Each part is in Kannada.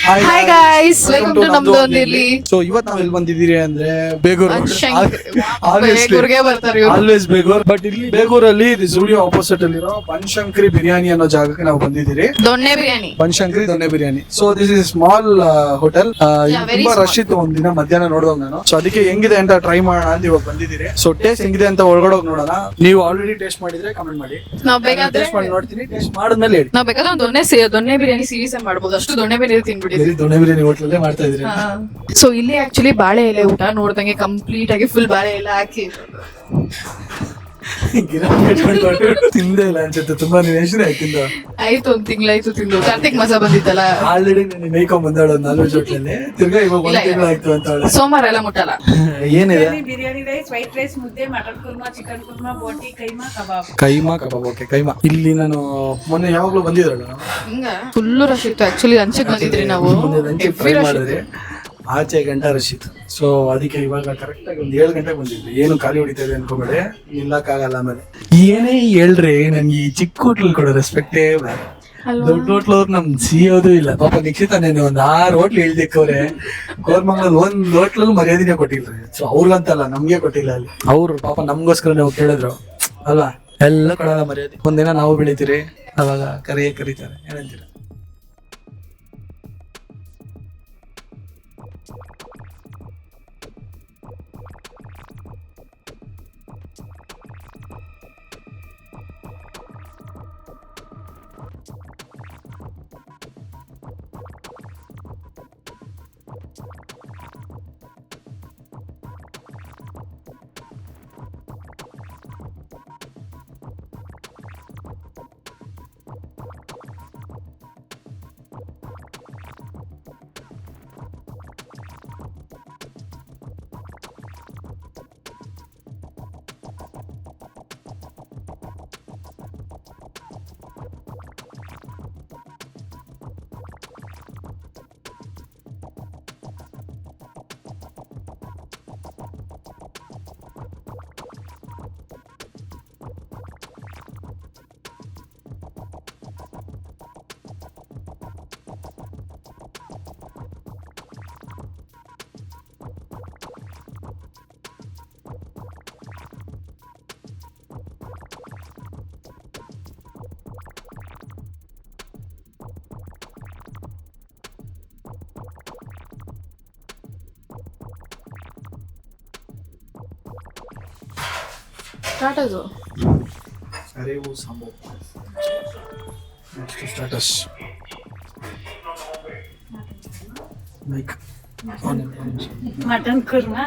ಹಾಯ್ ಗೈಸ್, ವೆಲ್ಕಮ್ ಟು ನಮ್ದು ಒಂದಿರ್ಲಿ. ಸೊ ಇವತ್ತು ನಾವ್ ಎಲ್ಲಿ ಬಂದಿದ್ದೀರಿ ಅಂದ್ರೆ ಬೇಗೂರು. ಬೇಗೂರ್ಗೆ ಬರ್ತಾರೆ ಇವ್ರು. ಆಲ್ವೇಸ್ ಬೇಗೂರ್. ಬಟ್ ಇಲ್ಲಿ ಬೇಗೂರಲ್ಲಿ ಸ್ಟುಡಿಯೋ ಆಪೋಸಿಟ್ ಅಲ್ಲಿರೋ ಬನಶಂಕರಿ ಬಿರಿಯಾನಿ ಅನ್ನೋ ಜಾಗಕ್ಕೆ ನಾವು ಬಂದಿದ್ದೀರಿ. ದೊಣ್ಣೆ ಬಿರಿಯಾನಿ, ಬನಶಂಕರಿ ದೊಣ್ಣೆ biryani. So this is small hotel. ತುಂಬಾ ರಶ್ ಇತ್ತು ಒಂದಿನ ಮಧ್ಯಾಹ್ನ ನೋಡಿದಾಗ ನಾನು. ಸೊ ಅದಕ್ಕೆ ಹೆಂಗಿದೆ ಅಂತ ಟ್ರೈ ಮಾಡೋಣ ಅಂತ ಇವಾಗ ಬಂದಿದ್ದೀರಿ. ಸೊ ಟೇಸ್ಟ್ ಹೆಂಗಿದೆ ಅಂತ ಒಳಗಡೆ ಹೋಗಿ ನೋಡೋಣ. ನೀವು ಆಲ್ರೆಡಿ ಟೇಸ್ಟ್ ಮಾಡಿದ್ರೆ ಕಮೆಂಟ್ ಮಾಡಿ. ನಾವ್ ಬೇಕಾದ್ರೆ ಟೇಸ್ಟ್ ಮಾಡಿ ನೋಡ್ತೀನಿ. ಟೇಸ್ಟ್ ಮಾಡಿದ್ಮೇಲೆ ಹೇಳಿ. ನಾವ್ ಬೇಕಾದ್ರೆ ಒಂದು ದೊಣ್ಣೆ ಬಿರಿಯಾನಿ ಸೀರೀಸ್ ಮಾಡ್ಬೋದು. ಅಷ್ಟು ದೊಣ್ಣೆ ಬಿರಿಯಾನಿ ತಿನ್ಬಿಟ್ಟಿದ್ವಿ. ದೊಣ್ಣೆ ಬಿರಿಯಾನಿ ಹೋಟೆಲ್ ಮಾಡ್ತಾ ಇದ್ರಿ. ಸೊ ಇಲ್ಲಿ ಆಕ್ಚುಲಿ ಬಾಳೆ ಎಲೆ ಊಟ ನೋಡ್ದಂಗೆ ಕಂಪ್ಲೀಟ್ ಆಗಿ ಫುಲ್ ಬಾಳೆ ಎಲೆ ಹಾಕಿ ತಿಂದೇ ಇಲ್ಲ ಅನ್ಸುತ್ತೆ. ತುಂಬಾ ಹೆಸರು ಆಯ್ತಿಂದ ಆಯ್ತು, ಒಂದ್ ತಿಂಗಳಾಯ್ತು ತಿಂದು. ಕಾರ್ತಿಕ್ ಮಜಾ ಬಂದಿತ್ತಲ್ಲ, ಆಲ್ರೆಡಿ ನಾನು ಮೇಯ್ಕೊಂಡ್ ಬಂದಾಳು ನಾಲ್ಕು ಹೋಟ್ಲಲ್ಲಿ. ತಿರ್ಗಾ ಇವಾಗ ಒಂದ್ ತಿಂಗಳು ಆಯ್ತು ಅಂತ ಅವಳು. ಸೋಮವಾರ ಎಲ್ಲ ಮುಟ್ಟಲ್ಲ. ಏನಿದೆ? ಬಿರಿಯಾನಿ ರೈಸ್, ವೈಟ್ ರೈಸ್, ಮುದ್ದೆ, ಮಟನ್ ಕುರ್ಮಾ, ಚಿಕನ್ ಕುರ್ಮಾ, ಬೋಟಿ, ಕೈಮಾ ಕಬಾಬ್. ಕೈಮಾ ಕಬಾಬ್. ಓಕೆ, ಕೈಮಾ. ಇಲ್ಲಿ ನಾನು ಮೊನ್ನೆ ಯಾವಾಗ್ಲೂ ಬಂದಿದ್ರಲ್ಲ, ಹಿಂಗ ಫುಲ್ಲು ರಶ್ ಇತ್ತು. ಆಕ್ಚುಲಿ ಲಂಚಿಗೆ ಬಂದಿದ್ರಿ ನಾವು. ಟ್ರೈ ಮಾಡಿದ್ರಿ. ಆಚೆ ಗಂಟೆ ರಶ್ ಇತ್ತು. ಸೊ ಅದಕ್ಕೆ ಇವಾಗ ಕರೆಕ್ಟ್ ಆಗಿ ಒಂದ್ 7 ಗಂಟೆಗೆ ಬಂದಿದ್ವಿ. ಏನು ಖಾಲಿ ಹೊಡಿತೇವೆ ಅನ್ಕೋಬೇಡಿ, ನಿಲ್ಲಕ್ಕಾಗಲ್ಲ. ಆಮೇಲೆ ಏನೇ ಹೇಳ್ರಿ, ನನ್ಗೆ ಈ ಚಿಕ್ಕ ಹೋಟ್ಲ್ ಕೊಡೋ ರೆಸ್ಪೆಕ್ಟೇ ಬೇಡ. ದೊಡ್ಡ ಹೋಟ್ಲ್ ಅವ್ರು ನಮ್ ಸಿಯೋದು ಇಲ್ಲ. ಪಾಪ ನಿಕ್ಷಿತ ನೇನು ಒಂದ್ 6 ಹೋಟ್ಲ್ ಹೇಳ್ದಿಕ್ಕವ್ರೆ. ಕೋರ್ಮಂಗ್ಲಲ್ಲಿ ಒಂದ್ ಹೋಟ್ಲಲ್ಲಿ ಮರ್ಯಾದಿನೇ ಕೊಟ್ಟಿಲ್ಲ. ಸೊ ಅವ್ರಿಗಂತಲ್ಲ, ನಮ್ಗೆ ಕೊಟ್ಟಿಲ್ಲ. ಅಲ್ಲಿ ಅವ್ರು ಪಾಪ ನಮ್ಗೋಸ್ಕರ ನಾವು ಕೇಳಿದ್ರು ಅಲ್ವಾ, ಎಲ್ಲ ಕೊಡಲ್ಲ ಮರ್ಯಾದೆ. ಒಂದಿನ ನಾವು ಬೆಳಿತೀರಿ, ಅವಾಗ ಕರೀತಾರೆ. ಏನಂತೀರ? ಸ್ಟಾರ್ಟರ್ಸು ಕರಿವು sambar. Next starters like mutton kurma,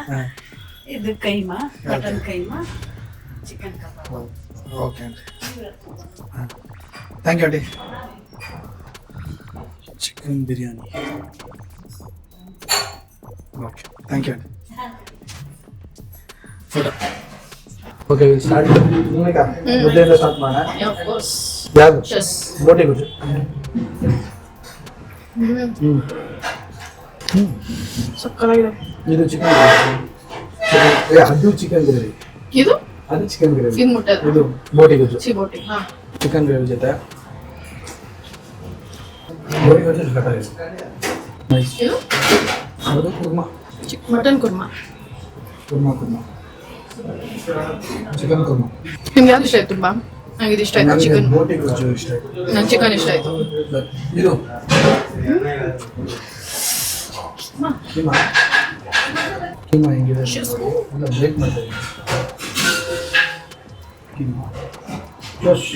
ಇದು keema, mutton keema, chicken kebab. Okay thank you aunty. Chicken biryani. Okay thank you aunty. Photo. Okay start. ಮುದ್ದೆಯಿಂದ ಸ್ಟಾರ್ಟ್ ಮಾಡೋಣ. ಯಾವುದು? ಬೋಟಿ ಗುಜ್ಜು. ಸಕ್ಕತ್ತಾಗಿದೆ. ಇದು ಚಿಕನ್. ಅದು ಚಿಕನ್ ಗ್ರೇವಿ. ಇದು ಅದು ಚಿಕನ್ ಗ್ರೇವಿ. ಇದು ಮುಟ್ಟೆ. ಇದು ಬೋಟಿ ಗುಜ್ಜು. ಬೋಟಿ. ಹಾ, ಚಿಕನ್ ಗ್ರೇವಿ ಜೊತೆ ಬೋಟಿ ಗುಜ್ಜು ಸಕ್ಕತ್ತಾಗಿದೆ. ನೈಸ್. ಇದು ಅದು ಕುರ್ಮಾ. ಮಟನ್ ಕುರ್ಮಾ. ಕುರ್ಮಾ ಚಿಕನ್ ಕುರ್ಮಾ. ನಿಮ್ಗೆ ಯಾವ್ದು ಇಷ್ಟ ಆಯ್ತು ತುಂಬಾ? ನಂಗೆ ಇದು ಇಷ್ಟ ಆಯ್ತು, ಚಿಕನ್. ಬೋಟಿ ಗುಜ್ಜು ಇಷ್ಟ ಆಯ್ತು. ನಂಗೆ ಚಿಕನ್ ಇಷ್ಟ ಆಯ್ತು. ಇದು ಕೀಮಾ. ಕೀಮಾ ಹೆಂಗಿದೆ? ಎಲ್ಲ ಬ್ರೇಕ್ ಮಾಡ್ತಾ ಇದ್ದೀನಿ. ಕೀಮಾ ಜೋಶ್.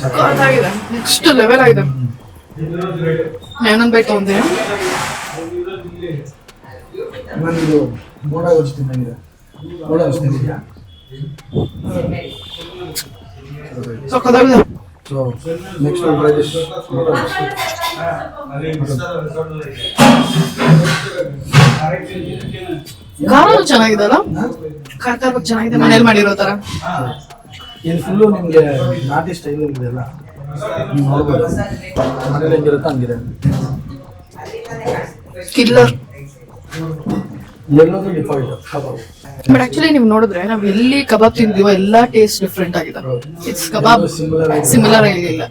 ಸಕ್ಕತ್ತಾಗಿದೆ. ನೆಕ್ಸ್ಟ್ ಲೆವೆಲ್ ಆಗಿದೆ. ನಾನೊಂದು ಬೈಟ್ ತಗೊಂತೀನಿ. ನಾನಿದು ಬೋಡ ಗೊಜ್ಜು ತಿನ್ನಂಗಿದೆ. ಬೋಡ ಗೊಜ್ಜು ತಿಂದಿದ್ಯಾ? ಸಕ್ಕತ್ತಾಗಿದೆ. ಸೊ ನೆಕ್ಸ್ಟ್ ಟ್ರೈ ದಿಸ್ ಬೋಡ. ಖಾರ ಚೆನ್ನಾಗಿದೆಲ್ಲ. ಖಾರ ಚೆನ್ನಾಗಿದೆ, ಮನೇಲಿ ಮಾಡಿರೋ ತರ. ಇದು ಫುಲ್ಲು ನಿಮಗೆ ನಾಟಿ ಸ್ಟೈಲ್ ಇದೆಲ್ಲ ನೀವು ನೋಡ್ಬೋದು. ಮನೇಲಿ ಹೆಂಗಿರುತ್ತೋ ಹಂಗಿದೆ. ಕಿಲ್ಲರ್. ಎಲ್ಲದೂ ಡಿಫಾಲ್ಟ್ ಕಬಾಬ್. ಬಟ್ ಆಕ್ಚುಲಿ ನೀವು ನೋಡಿದ್ರೆ ನಾವು ಎಲ್ಲಿ ಕಬಾಬ್ ತಿಂದಿವೋ ಎಲ್ಲಾ ಟೇಸ್ಟ್ ಡಿಫ್ರೆಂಟ್ ಆಗಿದೆ. ಇಟ್ಸ್ ಕಬಾಬ್ ಸಿಮಿಲರ್ ಆಗಿಲ್ಲ.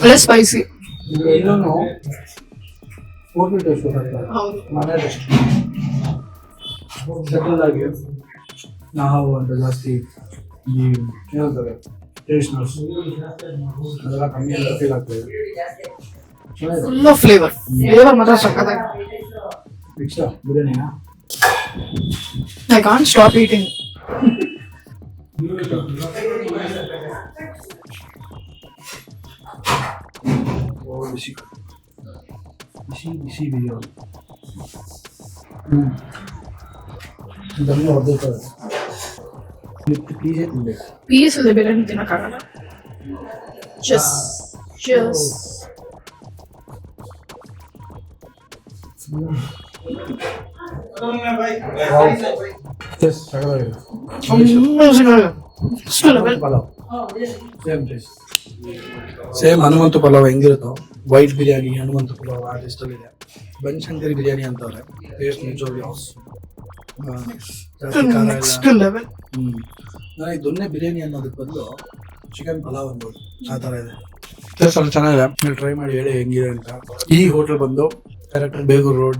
ಒಳ್ಳೆ ಸ್ಪೈಸಿ. ಇನ್ನೊಂದು ಹೋಟೆಲ್ ಟೇಸ್ಟ್ ಗೊತ್ತಾಗ್ತದೆ, ಹೌದು. ಮನೆ ಟೇಸ್ಟ್ ಸೆಟಲ್ ಆಗಿ ನಾವು ಅಂತ ಜಾಸ್ತಿ ಈ ಹೇಳ್ತಾರೆ ಟೇಸ್ಟ್ನೆಸ್ ಅದೆಲ್ಲ ಕಮ್ಮಿ ಅಂತ ಫೀಲ್ ಆಗ್ತದೆ. ಫುಲ್ ಆಫ್ ಫ್ಲೇವರ್ ಮಾತ್ರ ಸಕ್ಕತ್ತಾಗಿ. ನೆಕ್ಸ್ಟ್ ಬಿರಿಯಾನಿನಾ? I can't stop eating. ಬಿಸಿ ಬಿಸಿ ಬಿಸಿ ಬಿರಿಯಾನಿ. ಇದನ್ನು ಹೊಡೆದಿರ್ತಾರೆ ಪೀಸೇ ತಿನ್ಬೇಕು. ಪೀಸ್ ಇದೆ ಬಿರಿಯಾನಿ ತಿನ್ನಕ್ಕಾಗಲ್ಲ. ಜಸ್ಟ್ ಸೇಮ್ ಹನುಮಂತು ಪಲಾವ್ ಹೆಂಗಿರುತ್ತೋ ವೈಟ್ ಬಿರಿಯಾನಿ ಹನುಮಂತು ಪಲಾವ್ ಆ ಟೇಸ್ಟಲ್ಲಿ ಇದೆ. ಬನಶಂಕರಿ ಬಿರಿಯಾನಿ ಅಂತವ್ರೆ ಟೇಸ್ಟ್ ನಿಜವಾಗ್ಲೂ ಜಾಸ್ತಿ ಖಾರ ನೆಕ್ಸ್ಟ್ ಇಲ್ಲ. ಲೆವೆಲ್. ನನಗೆ ದೊನ್ನೆ ಬಿರಿಯಾನಿ ಅನ್ನೋದಕ್ಕೆ ಬದಲು ಚಿಕನ್ ಪಲಾವ್ ಅನ್ಬೋದು, ಆ ಥರ ಇದೆ. ಟೇಸ್ಟ್ ಅಲ್ಲಿ ಚೆನ್ನಾಗಿದೆ. ನೀವು ಟ್ರೈ ಮಾಡಿ ಹೇಳಿ ಹೆಂಗಿದೆ ಅಂತ. ಈ ಹೋಟೆಲ್ ಬಂದು correct Begur road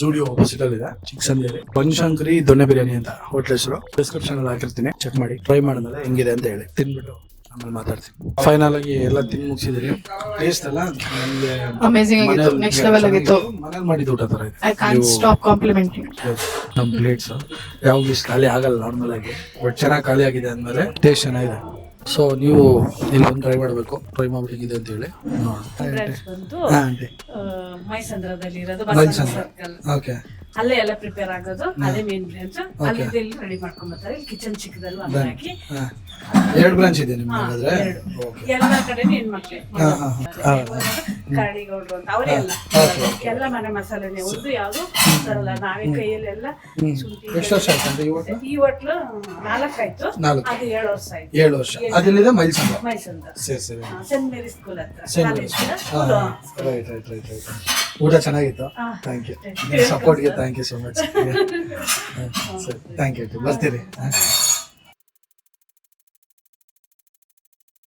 Zudio opposite ಅಲ್ಲಿ ಇದೆ, ಚಿಕ್ಕಸಂದಿಯಲ್ಲಿ. ಬನಶಂಕರಿ ದೊನ್ನೆ ಬಿರಿಯಾನಿ ಅಂತ ಹೋಟೆಲ್ ಹೆಸರು. ಡಿಸ್ಕ್ರಿಪ್ಷನ್ ಅಲ್ಲಿ ಹಾಕಿರ್ತೀನಿ, ಚೆಕ್ ಮಾಡಿ. ಟ್ರೈ ಮಾಡಿದ್ಮೇಲೆ ಹೆಂಗಿದೆ ಅಂತ ಹೇಳಿ ತಿನ್ಬಿಟ್ಟು ಆಮೇಲೆ ಮಾತಾಡ್ತೀನಿ. ಫೈನಲ್ ಆಗಿ ಎಲ್ಲ ತಿಂದು ಮುಗಿಸಿದ್ರಿ. ಟೇಸ್ಟ್ ಎಲ್ಲ ನನಗೆ ಅಮೇಜಿಂಗ್ ಆಗಿತ್ತು, ನೆಕ್ಸ್ಟ್ ಲೆವೆಲ್ ಆಗಿತ್ತು. ಮನೇಲಿ ಮಾಡಿದ ಊಟ ತರ ಇದೆ. I can't stop complementing. ನಮ್ಮ ಪ್ಲೇಟ್ಸ್ ಯಾವಾಗಲೂ ಇಷ್ಟು ಖಾಲಿ ಆಗಲ್ಲ ನಾರ್ಮಲ್ ಆಗಿ, ಬಟ್ ಚೆನ್ನಾಗಿ ಖಾಲಿ ಆಗಿದೆ ಅಂದಮೇಲೆ ಟೇಸ್ಟ್ ಚೆನ್ನಾಗಿದೆ. ಸೊ ನೀವು ಇಲ್ಲಿ ಒಂದು ಟ್ರೈ ಮಾಡಬೇಕು, ಟ್ರೈ ಮಾಡ್ಬೇಕಿದೆ ಅಂತ ಹೇಳಿ ಬ್ರಾಂಚ್ ಬಂದು ಆಂಟಿ ಮೈಸಂದ್ರದಲ್ಲಿ ಇರೋದು, ಮೈಸಂದ್ರ. ಸರ್ಕಲ್ ಓಕೆ ಅಲ್ಲೇ ಎಲ್ಲ ಪ್ರಿಪೇರ್ ಆಗೋದು. ಅದೇ ಮೇನ್ ಬ್ರಾಂಚ್. ಅಲ್ಲಿ ಇಲ್ಲಿ ರೆಡಿ ಮಾಡ್ಕೊಂಡ್ಬರ್ತಾರೆ. ಕಿಚನ್ ಚಿಕ್ಕದಲ್ಲೂ ಅನ್ನ ಹಾಕಿ. ಎರಡು ಬ್ರಾಂಚ್ ಇದೆ ನಿಮ್ಗೆ ಹಾಗಾದ್ರೆ? ಎಲ್ಲ ಕಡೆ ಹೆಣ್ಮಕ್ಳೆ ಹಾ. ಕಾಳಿಗೌಡ್ರು ಅಂತ ಅವರೇ ಎಲ್ಲ ಮನೆ ಮಸಾಲೆನೆ ಉದ್ದು ಯಾವ್ದು ತರಲ್ಲ. ನಾವೇ ಕೈಯಲ್ಲೆಲ್ಲ ಶುಂಠಿ. ಎಷ್ಟು ವರ್ಷ ಆಯ್ತು ಈ ಹೋಟ್ಲು? ಈ ಹೋಟ್ಲು 4 ಆಯ್ತು. 4 ಅದು 7 ವರ್ಷ ಆಯ್ತು. 7 ವರ್ಷ. ಅದೆಲ್ಲಿದೆ? ಮೈಸೂರು. ಮೈಸೂರು ಸರಿ ಸೆಂಟ್ ಮೇರಿ ಸ್ಕೂಲ್ ಹತ್ರ. Same right. ಊಟ ಚೆನ್ನಾಗಿತ್ತು. Thank you. ಸಪೋರ್ಟ್ಗೆ ಥ್ಯಾಂಕ್ ಯು ಸೊ ಮಚ್. ಸರಿ ಥ್ಯಾಂಕ್ ಯು. ಬರ್ತೀರಿ.